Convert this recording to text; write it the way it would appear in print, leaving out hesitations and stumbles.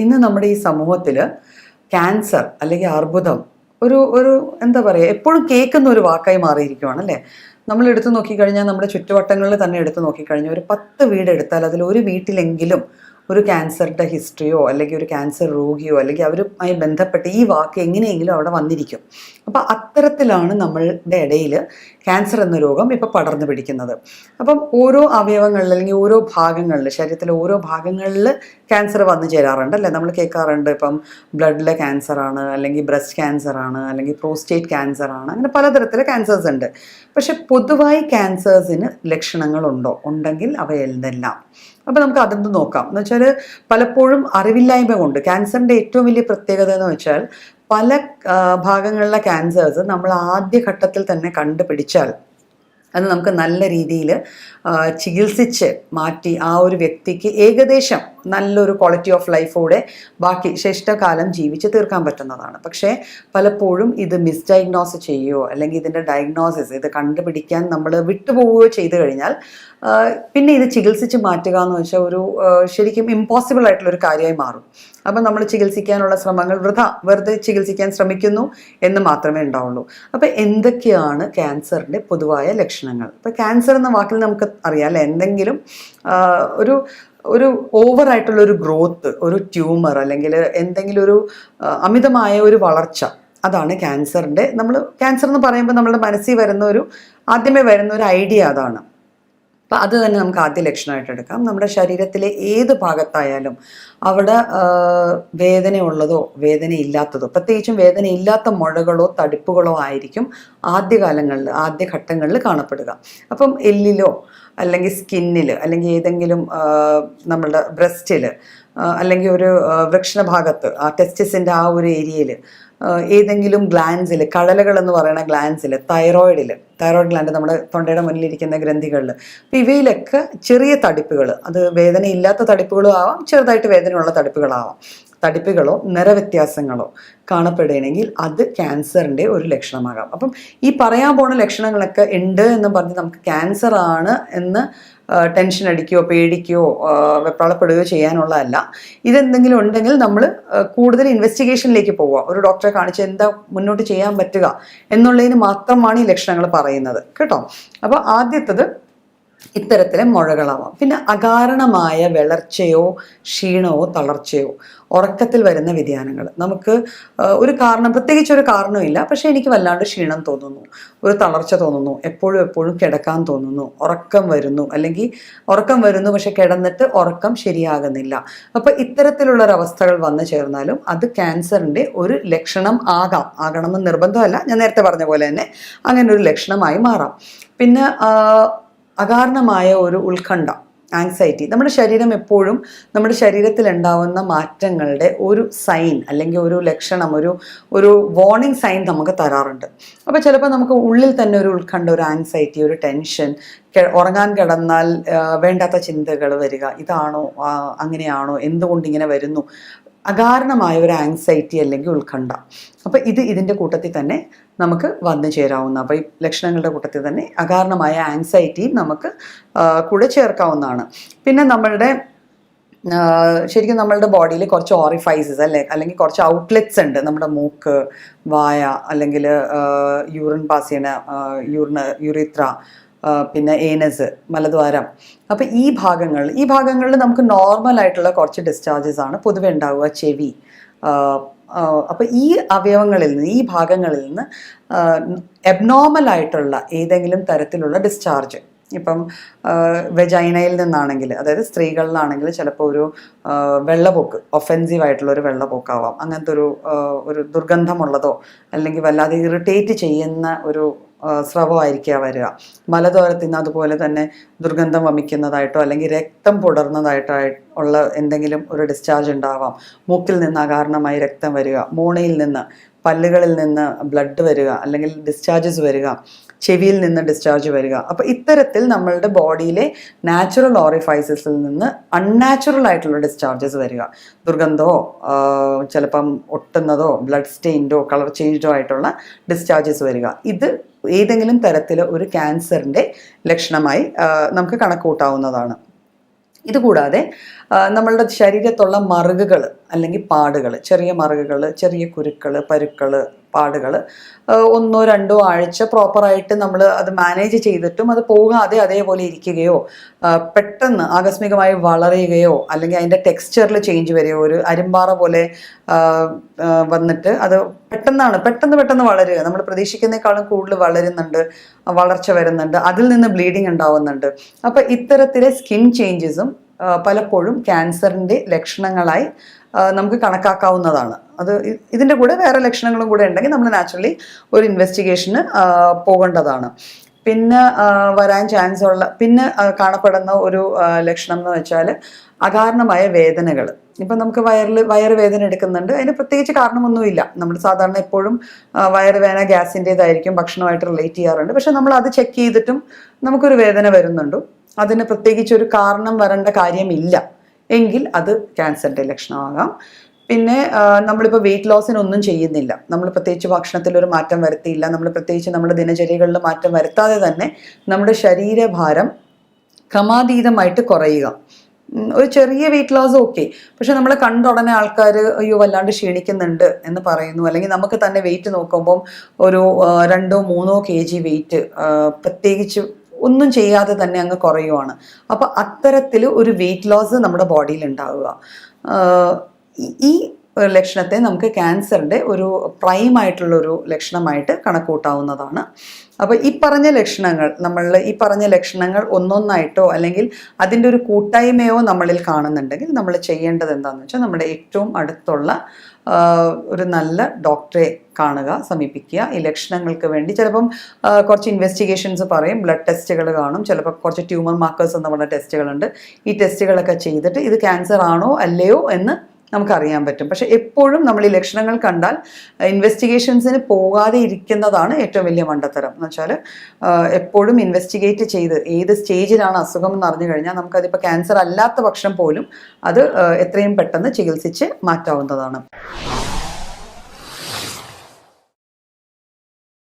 ഇന്ന് നമ്മുടെ ഈ സമൂഹത്തിൽ ക്യാൻസർ അല്ലെങ്കിൽ അർബുദം ഒരു ഒരു എന്താ പറയുക, എപ്പോഴും കേൾക്കുന്ന ഒരു വാക്കായി മാറിയിരിക്കുകയാണ് അല്ലേ. നമ്മൾ എടുത്തു നോക്കിക്കഴിഞ്ഞാൽ നമ്മുടെ ചുറ്റുവട്ടങ്ങളിൽ തന്നെ എടുത്തു നോക്കിക്കഴിഞ്ഞാൽ ഒരു 10 വീട് എടുത്താൽ അതിൽ ഒരു വീട്ടിലെങ്കിലും ഒരു ക്യാൻസറിൻ്റെ ഹിസ്റ്ററിയോ അല്ലെങ്കിൽ ഒരു ക്യാൻസർ രോഗിയോ അല്ലെങ്കിൽ അവരുമായി ബന്ധപ്പെട്ട് ഈ വാക്ക് എങ്ങനെയെങ്കിലും അവിടെ വന്നിരിക്കും. അപ്പം അത്തരത്തിലാണ് നമ്മളുടെ ഇടയിൽ ക്യാൻസർ എന്ന രോഗം ഇപ്പോൾ പടർന്നു പിടിക്കുന്നത്. അപ്പം ഓരോ അവയവങ്ങളിൽ അല്ലെങ്കിൽ ഓരോ ഭാഗങ്ങളിൽ, ശരീരത്തിലെ ഓരോ ഭാഗങ്ങളിൽ ക്യാൻസർ വന്നു ചേരാറുണ്ട് അല്ലേ. നമ്മൾ കേൾക്കാറുണ്ട് ഇപ്പം ബ്ലഡിലെ ക്യാൻസറാണ്, അല്ലെങ്കിൽ ബ്രസ്റ്റ് ക്യാൻസറാണ്, അല്ലെങ്കിൽ പ്രോസ്റ്റേറ്റ് ക്യാൻസറാണ്, അങ്ങനെ പലതരത്തിലെ ക്യാൻസേഴ്സ് ഉണ്ട്. പക്ഷെ പൊതുവായി ക്യാൻസേഴ്സിന് ലക്ഷണങ്ങളുണ്ടോ? ഉണ്ടെങ്കിൽ അവയെല്ലാം. അപ്പോൾ നമുക്ക് അതൊന്ന് നോക്കാം. എന്ന് വെച്ചാൽ പലപ്പോഴും അറിവില്ലായ്മ കൊണ്ട് ക്യാൻസറിൻ്റെ ഏറ്റവും വലിയ പ്രത്യേകത എന്ന് വെച്ചാൽ പല ഭാഗങ്ങളിലെ ക്യാൻസേഴ്സ് നമ്മൾ ആദ്യഘട്ടത്തിൽ തന്നെ കണ്ടുപിടിച്ചാൽ അത് നമുക്ക് നല്ല രീതിയിൽ ചികിത്സിച്ച് മാറ്റി ആ ഒരു വ്യക്തിക്ക് ഏകദേശം നല്ലൊരു ക്വാളിറ്റി ഓഫ് ലൈഫോടെ ബാക്കി ശിഷ്ടകാലം ജീവിച്ച് തീർക്കാൻ പറ്റുന്നതാണ്. പക്ഷേ പലപ്പോഴും ഇത് മിസ്ഡയഗ്നോസ് ചെയ്യുകയോ അല്ലെങ്കിൽ ഇതിൻ്റെ ഡയഗ്നോസിസ് ഇത് കണ്ടുപിടിക്കാൻ നമ്മൾ വിട്ടുപോവുകയോ ചെയ്തു കഴിഞ്ഞാൽ പിന്നെ ഇത് ചികിത്സിച്ച് മാറ്റുക എന്ന് വെച്ചാൽ ഒരു ശരിക്കും ഇമ്പോസിബിൾ ആയിട്ടുള്ളൊരു കാര്യമായി മാറും. അപ്പം നമ്മൾ ചികിത്സിക്കാനുള്ള ശ്രമങ്ങൾ വെറുതെ ചികിത്സിക്കാൻ ശ്രമിക്കുന്നു എന്ന് മാത്രമേ ഉണ്ടാവുള്ളൂ. അപ്പം എന്തൊക്കെയാണ് ക്യാൻസറിൻ്റെ പൊതുവായ ലക്ഷണങ്ങൾ? ഇപ്പം ക്യാൻസർ എന്ന വാക്കിൽ നമുക്ക് അറിയാം അല്ലേ, എന്തെങ്കിലും ഒരു ഒരു ഓവറായിട്ടുള്ളൊരു ഗ്രോത്ത്, ഒരു ട്യൂമർ അല്ലെങ്കിൽ എന്തെങ്കിലും ഒരു അമിതമായ ഒരു വളർച്ച, അതാണ് ക്യാൻസറിൻ്റെ. ക്യാൻസർ എന്ന് പറയുമ്പോൾ നമ്മുടെ മനസ്സിൽ ആദ്യമേ വരുന്ന ഒരു ഐഡിയ അതാണ്. അപ്പം അത് തന്നെ നമുക്ക് ആദ്യ ലക്ഷണമായിട്ട് എടുക്കാം. നമ്മുടെ ശരീരത്തിലെ ഏത് ഭാഗത്തായാലും അവിടെ വേദനയുള്ളതോ വേദനയില്ലാത്തതോ, പ്രത്യേകിച്ചും വേദനയില്ലാത്ത മുഴകളോ തടിപ്പുകളോ ആയിരിക്കും ആദ്യഘട്ടങ്ങളിൽ കാണപ്പെടുക. അപ്പം എല്ലിലോ അല്ലെങ്കിൽ സ്കിന്നിൽ അല്ലെങ്കിൽ ഏതെങ്കിലും നമ്മളുടെ ബ്രസ്റ്റിൽ അല്ലെങ്കിൽ ഒരു വൃക്ഷണഭാഗത്ത് ടെസ്റ്റിസിൻ്റെ ആ ഒരു ഏരിയയിൽ ഏതെങ്കിലും ഗ്ലാൻസിൽ, കഴലകൾ എന്ന് പറയുന്ന ഗ്ലാൻസിൽ, തൈറോയിഡ് ഗ്ലാൻഡ് നമ്മുടെ തൊണ്ടയുടെ മുന്നിലിരിക്കുന്ന ഗ്രന്ഥികളിൽ, അപ്പോൾ ഇവയിലൊക്കെ ചെറിയ തടിപ്പുകൾ, അത് വേദനയില്ലാത്ത തടിപ്പുകളും ആവാം, ചെറുതായിട്ട് വേദനയുള്ള തടിപ്പുകളോ നിറവ്യത്യാസങ്ങളോ കാണപ്പെടുകയാണെങ്കിൽ അത് ക്യാൻസറിൻ്റെ ഒരു ലക്ഷണമാകാം. അപ്പം ഈ പറയാൻ പോണ ലക്ഷണങ്ങളൊക്കെ ഉണ്ട് എന്ന് പറഞ്ഞ് നമുക്ക് ക്യാൻസർ ആണ് എന്ന് ടെൻഷൻ അടിക്കുകയോ പേടിക്കുകയോ വെപ്രാളപ്പെടുകയോ ചെയ്യാനുള്ളതല്ല. ഇതെന്തെങ്കിലും ഉണ്ടെങ്കിൽ നമ്മൾ കൂടുതൽ ഇൻവെസ്റ്റിഗേഷനിലേക്ക് പോവുക, ഒരു ഡോക്ടറെ കാണിച്ച് എന്താ മുന്നോട്ട് ചെയ്യാൻ പറ്റുക എന്നുള്ളതിന് മാത്രമാണ് ഈ ലക്ഷണങ്ങൾ പറയുന്നത് കേട്ടോ. അപ്പോൾ ആദ്യത്തത് ഇത്തരത്തിലെ മുഴകളാവാം. പിന്നെ അകാരണമായ വിളർച്ചയോ ക്ഷീണമോ തളർച്ചയോ, ഉറക്കത്തിൽ വരുന്ന വ്യതിയാനങ്ങൾ. നമുക്ക് പ്രത്യേകിച്ച് ഒരു കാരണമില്ല, പക്ഷേ എനിക്ക് വല്ലാണ്ട് ക്ഷീണം തോന്നുന്നു, ഒരു തളർച്ച തോന്നുന്നു, എപ്പോഴും കിടക്കാൻ തോന്നുന്നു, ഉറക്കം വരുന്നു പക്ഷെ കിടന്നിട്ട് ഉറക്കം ശരിയാകുന്നില്ല. അപ്പോൾ ഇത്തരത്തിലുള്ളൊരവസ്ഥകൾ വന്നു ചേർന്നാലും അത് ക്യാൻസറിൻ്റെ ഒരു ലക്ഷണം ആകണമെന്ന് നിർബന്ധമല്ല. ഞാൻ നേരത്തെ പറഞ്ഞ പോലെ തന്നെ അങ്ങനെ ഒരു ലക്ഷണമായി മാറാം. പിന്നെ അകാരണമായ ഒരു ഉത്കണ്ഠ, ആങ്സൈറ്റി. നമ്മുടെ ശരീരം എപ്പോഴും നമ്മുടെ ശരീരത്തിൽ ഉണ്ടാവുന്ന മാറ്റങ്ങളുടെ ഒരു സൈൻ അല്ലെങ്കിൽ ഒരു ലക്ഷണം, ഒരു വാർണിംഗ് സൈൻ നമുക്ക് തരാറുണ്ട്. അപ്പോൾ ചിലപ്പോൾ നമുക്ക് ഉള്ളിൽ തന്നെ ഒരു ഉത്കണ്ഠ, ഒരു ആങ്സൈറ്റി, ഒരു ടെൻഷൻ, ഉറങ്ങാൻ കിടന്നാൽ വേണ്ടാത്ത ചിന്തകൾ വരിക, ഇതാണോ അങ്ങനെയാണോ, എന്തുകൊണ്ട് ഇങ്ങനെ വരുന്നു, അകാരണമായ ഒരു ആങ്സൈറ്റി അല്ലെങ്കിൽ ഉത്കണ്ഠ. അപ്പോൾ ഇതിൻ്റെ കൂട്ടത്തിൽ തന്നെ നമുക്ക് വന്നു ചേരാവുന്ന, അപ്പോൾ ഈ ലക്ഷണങ്ങളുടെ കൂട്ടത്തിൽ തന്നെ അകാരണമായ ആങ്സൈറ്റിയും നമുക്ക് കൂടെ ചേർക്കാവുന്നതാണ്. പിന്നെ ശരിക്കും നമ്മളുടെ ബോഡിയിൽ കുറച്ച് ഓറിഫൈസസ് അല്ലെങ്കിൽ കുറച്ച് ഔട്ട്ലെറ്റ്സ് ഉണ്ട്. നമ്മുടെ മൂക്ക്, വായ, അല്ലെങ്കിൽ യൂറിൻ പാസ് ചെയ്യണ യൂറിത്ര, പിന്നെ ഏനസ്, മലദ്വാരം. അപ്പോൾ ഈ ഭാഗങ്ങളിൽ നമുക്ക് നോർമലായിട്ടുള്ള കുറച്ച് ഡിസ്ചാർജസ് ആണ് പൊതുവെ ഉണ്ടാവുക. ചെവി. അപ്പോൾ ഈ ഭാഗങ്ങളിൽ നിന്ന് എബ്നോർമലായിട്ടുള്ള ഏതെങ്കിലും തരത്തിലുള്ള ഡിസ്ചാർജ്, ഇപ്പം വെജൈനയിൽ നിന്നാണെങ്കിൽ, അതായത് സ്ത്രീകളിലാണെങ്കിൽ ചിലപ്പോൾ ഒരു വെള്ളപ്പൊക്ക്, ഒഫെൻസീവ് ആയിട്ടുള്ള ഒരു വെള്ളപ്പൊക്കാവാം. അങ്ങനത്തെ ഒരു ദുർഗന്ധമുള്ളതോ അല്ലെങ്കിൽ വല്ലാതെ ഇറിറ്റേറ്റ് ചെയ്യുന്ന ഒരു സ്രവമായിരിക്കുക വരിക. മലദ്വാരത്തിൽ നിന്ന് അതുപോലെ തന്നെ ദുർഗന്ധം വമിക്കുന്നതായിട്ടോ അല്ലെങ്കിൽ രക്തം പുടർന്നതായിട്ടോ ഉള്ള എന്തെങ്കിലും ഒരു ഡിസ്ചാർജ് ഉണ്ടാവാം. മൂക്കിൽ നിന്ന് അകാരണമായി രക്തം വരിക, മോണയിൽ നിന്ന്, പല്ലുകളിൽ നിന്ന് ബ്ലഡ് വരിക അല്ലെങ്കിൽ ഡിസ്ചാർജസ് വരിക, ചെവിയിൽ നിന്ന് ഡിസ്ചാർജ് വരിക. അപ്പോൾ ഇത്തരത്തിൽ നമ്മളുടെ ബോഡിയിലെ നാച്ചുറൽ ഓറിഫൈസസിൽ നിന്ന് അൺനാച്ചുറൽ ആയിട്ടുള്ള ഡിസ്ചാർജസ് വരിക, ദുർഗന്ധമോ ചിലപ്പം ഒട്ടുന്നതോ ബ്ലഡ് സ്റ്റെയിൻഡോ കളർ ചേഞ്ചോ ആയിട്ടുള്ള ഡിസ്ചാർജസ് വരിക. ഇത് ഏതെങ്കിലും തരത്തിൽ ഒരു ക്യാൻസറിൻ്റെ ലക്ഷണമായി നമുക്ക് കണക്ക് കൂട്ടാവുന്നതാണ്. ഇതുകൂടാതെ നമ്മളുടെ ശരീരത്തുള്ള മറുകുകൾ അല്ലെങ്കിൽ പാടുകൾ, ചെറിയ മറുകുകൾ, ചെറിയ കുരുക്കൾ, പരുക്കൾ, പാടുകൾ 1-2 ആഴ്ച പ്രോപ്പറായിട്ട് നമ്മൾ അത് മാനേജ് ചെയ്തിട്ടും അത് പോകാതെ അതേപോലെ ഇരിക്കുകയോ പെട്ടെന്ന് ആകസ്മികമായി വളരുകയോ അല്ലെങ്കിൽ അതിൻ്റെ ടെക്സ്ചറിൽ ചേഞ്ച് വരികയോ, ഒരു അരിമ്പാറ പോലെ വന്നിട്ട് അത് പെട്ടെന്ന് വളരുക, നമ്മൾ പ്രതീക്ഷിക്കുന്നേക്കാളും കൂടുതൽ വളരുന്നുണ്ട്, വളർച്ച വരുന്നുണ്ട്, അതിൽ നിന്ന് ബ്ലീഡിങ് ഉണ്ടാവുന്നുണ്ട്. അപ്പോൾ ഇത്തരത്തിലെ സ്കിൻ ചേഞ്ചസും പലപ്പോഴും ക്യാൻസറിൻ്റെ ലക്ഷണങ്ങളായി നമുക്ക് കണക്കാക്കാവുന്നതാണ്. അത് ഇതിൻ്റെ കൂടെ വേറെ ലക്ഷണങ്ങളും കൂടെ ഉണ്ടെങ്കിൽ നമ്മൾ നാച്ചുറലി ഒരു ഇൻവെസ്റ്റിഗേഷന് പോകേണ്ടതാണ്. പിന്നെ വരാൻ ചാൻസ് ഉള്ള കാണപ്പെടുന്ന ഒരു ലക്ഷണം എന്ന് വെച്ചാൽ അകാരണമായ വേദനകൾ. ഇപ്പം നമുക്ക് വയറ് വേദന എടുക്കുന്നുണ്ട്, അതിന് പ്രത്യേകിച്ച് കാരണമൊന്നുമില്ല. നമ്മൾ സാധാരണ എപ്പോഴും വയറുവേദന ഗ്യാസിൻ്റേതായിരിക്കും, ഭക്ഷണമായിട്ട് റിലേറ്റ് ചെയ്യാറുണ്ട്. പക്ഷെ നമ്മൾ അത് ചെക്ക് ചെയ്തിട്ടും നമുക്കൊരു വേദന വരുന്നുണ്ട്, അതിന് പ്രത്യേകിച്ച് ഒരു കാരണം വരേണ്ട കാര്യമില്ല എങ്കിൽ അത് ക്യാൻസറിൻ്റെ ലക്ഷണമാകാം. പിന്നെ നമ്മളിപ്പോൾ വെയിറ്റ് ലോസിനൊന്നും ചെയ്യുന്നില്ല, നമ്മൾ പ്രത്യേകിച്ച് ഭക്ഷണത്തിലൊരു മാറ്റം വരുത്തിയില്ല, നമ്മൾ പ്രത്യേകിച്ച് നമ്മുടെ ദിനചര്യകളിൽ മാറ്റം വരുത്താതെ തന്നെ നമ്മുടെ ശരീരഭാരം ക്രമാതീതമായിട്ട് കുറയുക. ഒരു ചെറിയ വെയിറ്റ് ലോസ് ഓക്കെ, പക്ഷെ നമ്മൾ കണ്ട ഉടനെ ആൾക്കാർ അയ്യോ വല്ലാണ്ട് ക്ഷീണിക്കുന്നുണ്ട് എന്ന് പറയുന്നു, അല്ലെങ്കിൽ നമുക്ക് തന്നെ വെയിറ്റ് നോക്കുമ്പം ഒരു 2-3 kg വെയിറ്റ് പ്രത്യേകിച്ച് ഒന്നും ചെയ്യാതെ തന്നെ അങ്ങ് കുറയുവാണ്. അപ്പോൾ അത്തരത്തിൽ ഒരു വെയിറ്റ് ലോസ് നമ്മുടെ ബോഡിയിൽ ഉണ്ടാവുക, ഈ ലക്ഷണത്തെ നമുക്ക് ക്യാൻസറിൻ്റെ ഒരു പ്രൈമായിട്ടുള്ളൊരു ലക്ഷണമായിട്ട് കണക്കൂട്ടാവുന്നതാണ്. അപ്പോൾ ഈ പറഞ്ഞ ലക്ഷണങ്ങൾ ഒന്നൊന്നായിട്ടോ അല്ലെങ്കിൽ അതിൻ്റെ ഒരു കൂട്ടായ്മയോ നമ്മളിൽ കാണുന്നുണ്ടെങ്കിൽ നമ്മൾ ചെയ്യേണ്ടത് എന്താണെന്ന് വെച്ചാൽ നമ്മുടെ ഏറ്റവും അടുത്തുള്ള ഒരു നല്ല ഡോക്ടറെ കാണുക, സമീപിക്കുക. ഈ ലക്ഷണങ്ങൾക്ക് വേണ്ടി ചിലപ്പം കുറച്ച് ഇൻവെസ്റ്റിഗേഷൻസ് പറയും, ബ്ലഡ് ടെസ്റ്റുകൾ കാണും, ചിലപ്പോൾ കുറച്ച് ട്യൂമർ മാർക്കേഴ്സ് എന്ന് പറഞ്ഞ ടെസ്റ്റുകളുണ്ട്. ഈ ടെസ്റ്റുകളൊക്കെ ചെയ്തിട്ട് ഇത് ക്യാൻസർ ആണോ അല്ലയോ എന്ന് നമുക്കറിയാൻ പറ്റും. പക്ഷെ എപ്പോഴും നമ്മൾ ഈ ലക്ഷണങ്ങൾ കണ്ടാൽ ഇൻവെസ്റ്റിഗേഷൻസിന് പോകാതെ ഇരിക്കുന്നതാണ് ഏറ്റവും വലിയ മണ്ടത്തരം. എന്ന് വെച്ചാൽ എപ്പോഴും ഇൻവെസ്റ്റിഗേറ്റ് ചെയ്ത് ഏത് സ്റ്റേജിലാണ് അസുഖം എന്ന് അറിഞ്ഞു കഴിഞ്ഞാൽ നമുക്കതിപ്പോൾ ക്യാൻസർ അല്ലാത്ത പക്ഷം പോലും അത് എത്രയും പെട്ടെന്ന് ചികിത്സിച്ച് മാറ്റാവുന്നതാണ്.